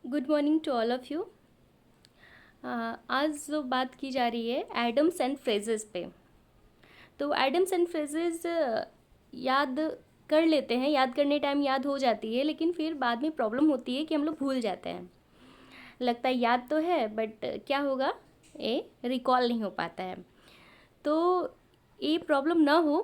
Good morning to all of you. आज जो बात की जा रही है एडम्स एंड फ्रेजेस पे। तो एडम्स एंड फ्रेजेस याद कर लेते हैं, याद करने टाइम याद हो जाती है, लेकिन फिर बाद में प्रॉब्लम होती है कि हम लोग भूल जाते हैं। लगता है याद तो है बट क्या होगा, ये रिकॉल नहीं हो पाता है। तो ये प्रॉब्लम ना हो,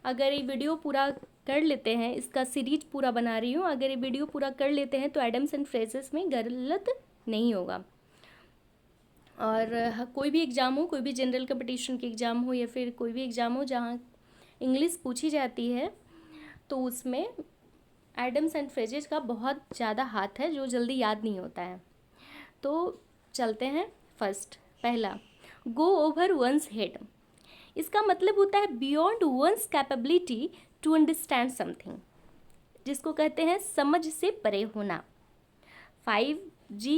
अगर ये वीडियो पूरा कर लेते हैं, इसका सीरीज पूरा बना रही हूँ, अगर ये वीडियो पूरा कर लेते हैं तो एडम्स एंड फ्रेजेस में गलत नहीं होगा। और कोई भी एग्ज़ाम हो, कोई भी जनरल कंपटीशन की एग्ज़ाम हो या फिर कोई भी एग्ज़ाम हो जहाँ इंग्लिश पूछी जाती है, तो उसमें एडम्स एंड फ्रेजेस का बहुत ज़्यादा हाथ है जो जल्दी याद नहीं होता है। तो चलते हैं। पहला, गो ओवर वंस हेड। इसका मतलब होता है beyond one's capability to understand something, जिसको कहते हैं समझ से परे होना। 5G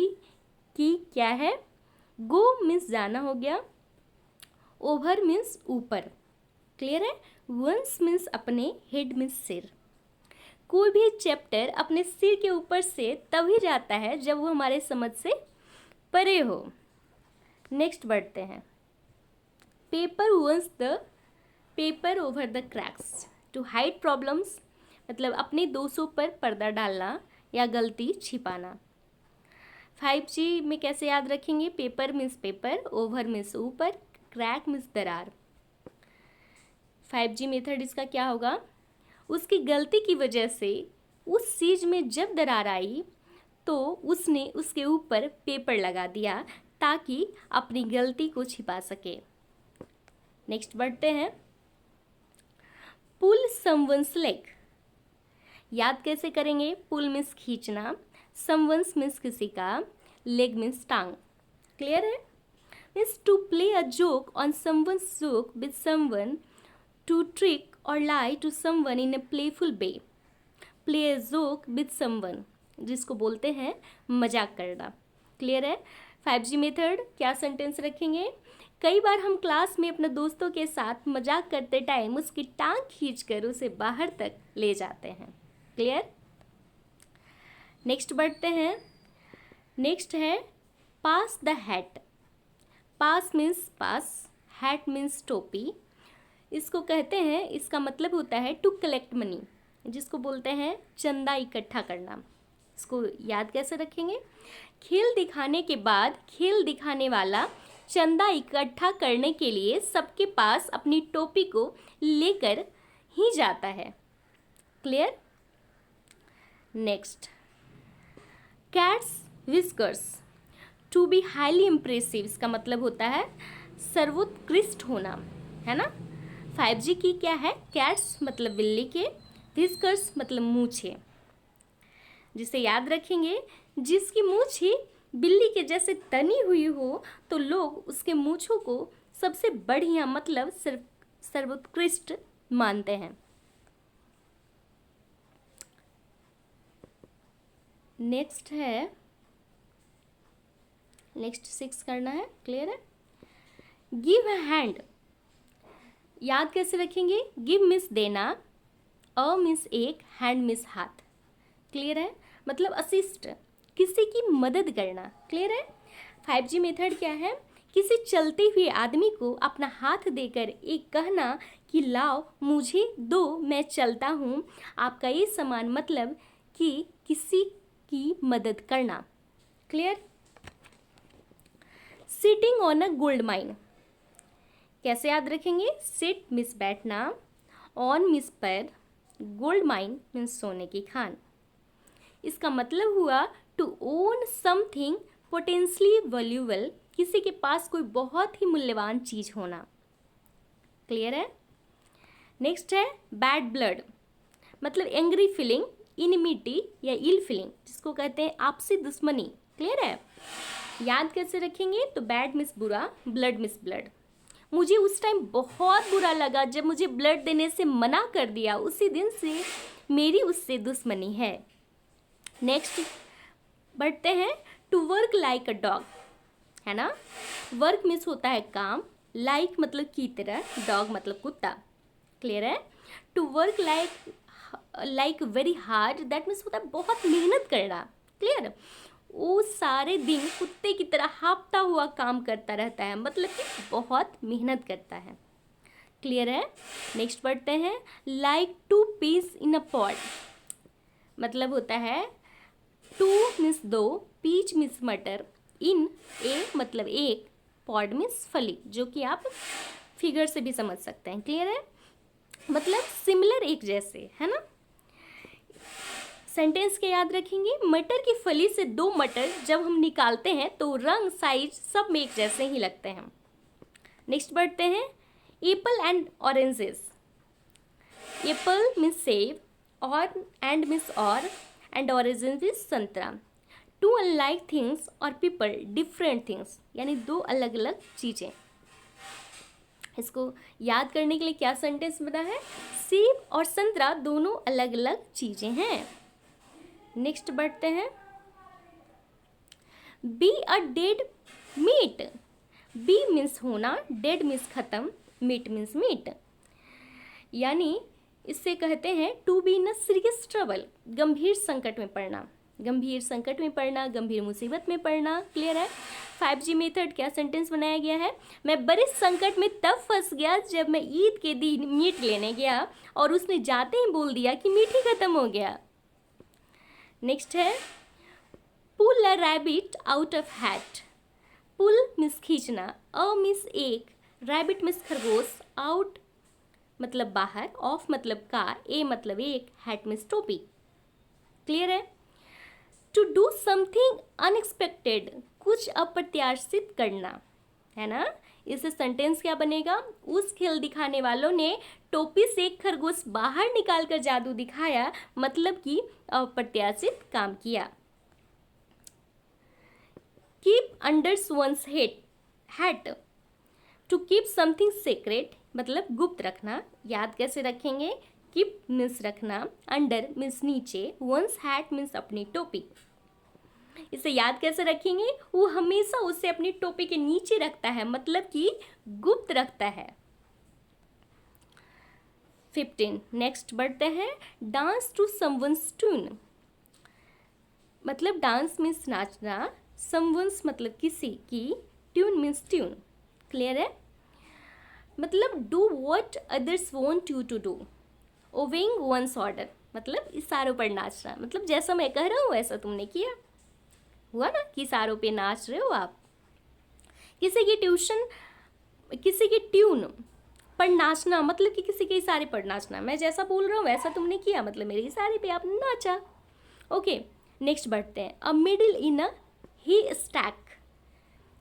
की क्या है? गो मीन्स जाना हो गया, ओवर मीन्स ऊपर, क्लियर है। वंस मीन्स अपने, हेड मीन्स सिर। कोई भी चैप्टर अपने सिर के ऊपर से तभी जाता है जब वो हमारे समझ से परे हो। नेक्स्ट बढ़ते हैं। Paper one's the paper over the cracks to hide problems, मतलब अपने दोषों पर पर्दा डालना या गलती छिपाना। 5G में कैसे याद रखेंगे? Paper means paper, over means ऊपर, क्रैक मीन्स दरार। 5G मेथड इसका क्या होगा? उसकी गलती की वजह से उस चीज़ में जब दरार आई तो उसने उसके ऊपर पेपर लगा दिया ताकि अपनी गलती को छिपा सके। नेक्स्ट बढ़ते हैं। पुल समवंस लेग, याद कैसे करेंगे? पुल मीन्स खींचना, समवंस मीन्स किसी का, लेग मीन्स टांग, क्लियर है। Means to play a joke on someone's joke with someone, to trick or lie to someone in a playful way. Play a joke with someone, जिसको बोलते हैं मजाक करना, क्लियर है। 5G मेथड क्या sentence रखेंगे? कई बार हम क्लास में अपने दोस्तों के साथ मजाक करते टाइम उसकी टांग खींचकर उसे बाहर तक ले जाते हैं, क्लियर। नेक्स्ट बढ़ते हैं। नेक्स्ट है pass the hat. Pass means pass, hat means टोपी। इसको कहते हैं, इसका मतलब होता है टू कलेक्ट मनी, जिसको बोलते हैं चंदा इकट्ठा करना। इसको याद कैसे रखेंगे? खेल दिखाने के बाद खेल दिखाने वाला चंदा इकट्ठा करने के लिए सबके पास अपनी टोपी को लेकर ही जाता है, clear. Next, cat's whiskers to be highly impressive, इसका मतलब होता है सर्वोत्कृष्ट होना, है ना। 5G की क्या है? कैट्स मतलब बिल्ली के, विस्कर्स मतलब मूछे, जिसे याद रखेंगे जिसकी मूछी बिल्ली के जैसे तनी हुई हो तो लोग उसके मूछों को सबसे बढ़िया मतलब सर्वोत्कृष्ट मानते हैं। नेक्स्ट है, नेक्स्ट 6 करना है, क्लियर है। गिव अ हैंड, याद कैसे रखेंगे? गिव मीन्स देना, अ मीन्स एक, हैंड मीन्स हाथ, क्लियर है। मतलब असिस्ट, किसी की मदद करना, क्लियर है। 5G मेथड क्या है? किसी चलते हुए आदमी को अपना हाथ देकर एक कहना कि लाओ मुझे दो, मैं चलता हूँ। आपका ये समान मतलब कि किसी की मदद करना, clear. Sitting on a gold mine, कैसे याद रखेंगे? सिट मीन्स बैठना, ऑन मीन्स पर, गोल्ड माइन मीन्स सोने की खान। इसका मतलब हुआ to own something potentially valuable, किसी के पास कोई बहुत ही मूल्यवान चीज होना, क्लियर है। नेक्स्ट है बैड ब्लड, मतलब एंग्री फीलिंग, इनिमिटी या इल फीलिंग, जिसको कहते हैं आपसी दुश्मनी, क्लियर है। याद कैसे रखेंगे? तो बैड मिस बुरा, ब्लड मिस ब्लड। मुझे उस टाइम बहुत बुरा लगा जब मुझे ब्लड देने से मना कर दिया, उसी दिन से मेरी उससे दुश्मनी है। नेक्स्ट बढ़ते हैं। To work like a dog, है ना। वर्क मीन्स होता है काम, लाइक मतलब की तरह, डॉग मतलब कुत्ता, क्लियर है। To work like very hard, that means होता है बहुत मेहनत करना, क्लियर। वो सारे दिन कुत्ते की तरह हाँफता हुआ काम करता रहता है, मतलब कि बहुत मेहनत करता है। क्लियर है? नेक्स्ट पढ़ते हैं, like two peas in a pod, मतलब होता है टू मीन्स दो, पीच मीन्स मटर, इन ए मतलब एक, पॉड मीन्स फली, जो कि आप फिगर से भी समझ सकते हैं। क्लियर है? मतलब सिमिलर, एक जैसे, है ना। सेंटेंस के याद रखेंगे, मटर की फली से दो मटर जब हम निकालते हैं तो रंग साइज सब में एक जैसे ही लगते हैं। नेक्स्ट बढ़ते हैं, Apple and oranges, Apple means सेब, और एंड मीन्स और, एंड ऑरेंज मीन्स संतरा। टू अनलाइक थिंग्स और पीपल डिफरेंट थिंग्स, यानी दो अलग अलग चीज़ें। इसको याद करने के लिए क्या सेंटेंस बना है, सेब और संतरा दोनों अलग अलग चीज़ें हैं। नेक्स्ट बढ़ते हैं, be a dead meat, be means होना, डेड मीन्स खत्म, मीट मीन्स मीट, यानी इससे कहते हैं to be in a serious trouble, गंभीर संकट में पड़ना, गंभीर संकट में पड़ना, गंभीर मुसीबत में पड़ना। क्लियर है? 5G मेथड क्या सेंटेंस बनाया गया है, मैं बड़े संकट में तब फंस गया जब मैं ईद के दिन मीट लेने गया और उसने जाते ही बोल दिया कि मीट ही खत्म हो गया। नेक्स्ट है, pull a rabbit out of hat, pull means खींचना, अ मीन्स एक, रैबिट मीन्स खरगोश, आउट मतलब बाहर, ऑफ मतलब का, ए मतलब एक, हैट मीन्स टोपी। क्लियर है? टू डू समथिंग अनएक्सपेक्टेड, कुछ अप्रत्याशित करना, है ना। इससे सेंटेंस क्या बनेगा, उस खेल दिखाने वालों ने टोपी से एक खरगोश बाहर निकालकर जादू दिखाया, मतलब कि अप्रत्याशित काम किया। Keep under one's hat, to keep something secret मतलब गुप्त रखना। याद कैसे रखेंगे, कीप मीन्स रखना, अंडर मीन्स नीचे, वंस हैट मीन्स अपनी टोपी। इसे याद कैसे रखेंगे, वो हमेशा उसे अपनी टोपी के नीचे रखता है, मतलब कि गुप्त रखता है। 15 नेक्स्ट बढ़ते हैं, डांस टू समवंस ट्यून, मतलब डांस मीन्स नाचना, समवंस मतलब किसी की, ट्यून मीन्स ट्यून। क्लियर है? मतलब do what others want you to do, obeying one's order, मतलब इशारों पर नाचना, मतलब जैसा मैं कह रहा हूँ वैसा तुमने किया। हुआ ना कि इशारों पे नाच रहे हो आप। किसी की ट्यून पर नाचना, मतलब कि किसी के इशारे पर नाचना, मैं जैसा बोल रहा हूँ वैसा तुमने किया, मतलब मेरे इशारे पे आपने नाचा। ओके, नेक्स्ट बढ़ते हैं, a middle in a he stack,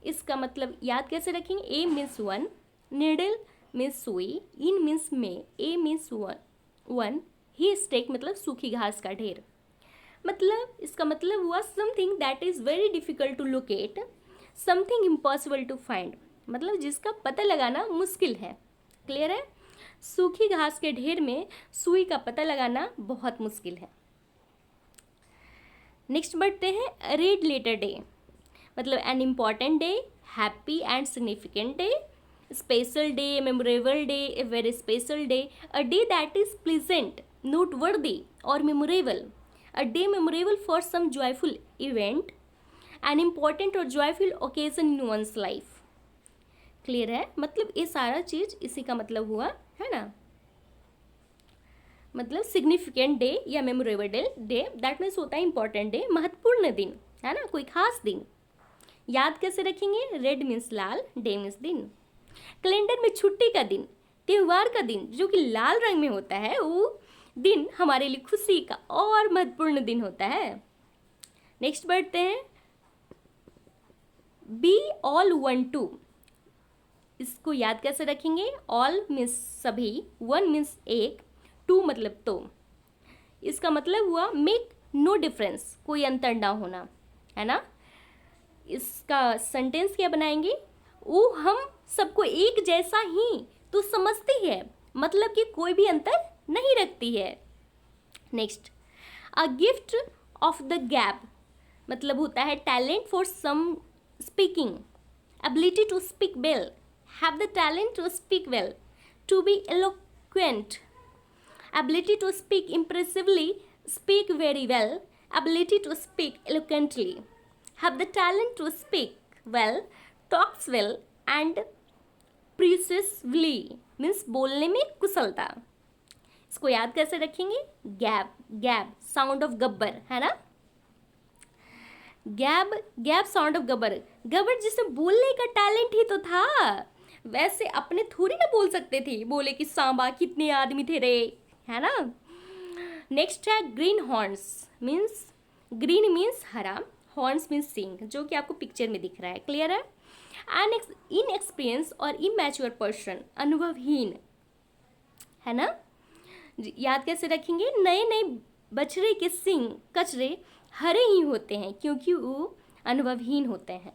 इसका मतलब याद कैसे रखेंगे, a means one, needle means सुई, इन मीन्स में, a means one, haystack मतलब सूखी घास का ढेर, मतलब इसका मतलब हुआ something that is very difficult to locate, something impossible to find, मतलब जिसका पता लगाना मुश्किल है। क्लियर है? सूखी घास के ढेर में सुई का पता लगाना बहुत मुश्किल है। नेक्स्ट बढ़ते हैं, रीड लेटर डे, मतलब an important day, happy and significant day, special day, memorable day, a very special day, a day that is pleasant, noteworthy or memorable, a day memorable for some joyful event, an important or joyful occasion in one's life. Clear है? मतलब ये सारा चीज इसी का मतलब हुआ, है ना। मतलब सिग्निफिकेंट डे या मेमोरेबल डे दैट मीन्स होता है इंपॉर्टेंट डे, महत्वपूर्ण दिन, है ना, कोई खास दिन। याद कैसे रखेंगे, रेड मीन्स लाल, डे मीन्स दिन। कैलेंडर में छुट्टी का दिन, त्योहार का दिन जो कि लाल रंग में होता है, वो दिन हमारे लिए खुशी का और महत्वपूर्ण दिन होता है। नेक्स्ट बढ़ते हैं, बी ऑल वन टू, इसको याद कैसे रखेंगे, ऑल मीन्स सभी, वन मीन्स एक, टू मतलब तो, इसका मतलब हुआ मेक नो डिफरेंस, कोई अंतर ना होना, है ना। इसका सेंटेंस क्या बनाएंगे, वो हम सबको एक जैसा ही तो समझती है, मतलब कि कोई भी अंतर नहीं रखती है। Next, a gift of the gab, मतलब होता है talent for some speaking, ability to speak well, have the talent to speak well, to be eloquent, ability to speak impressively, speak very well, ability to speak eloquently. Have the talent to speak well, talks well and precisely means बोलने में कुशलता। इसको याद कैसे रखेंगे? गैब, गैब sound of Gabbar, है ना? गैब, गैब साउंड ऑफ गब्बर। गब्बर जिसमें बोलने का टैलेंट ही तो था, वैसे अपने थोड़ी ना बोल सकते थे, बोले कि सांबा कितने आदमी थे रे, है ना? नेक्स्ट है green horns, means green means हरा, हॉर्न्स मीन्स सिंग, जो कि आपको पिक्चर में दिख रहा है, क्लियर है? एन इनएक्सपीरियंस और इमेच्योर पर्सन, अनुभवहीन, है ना? याद कैसे रखेंगे? नए नए बछड़े के सिंग कचरे हरे ही होते हैं क्योंकि वो अनुभवहीन होते हैं।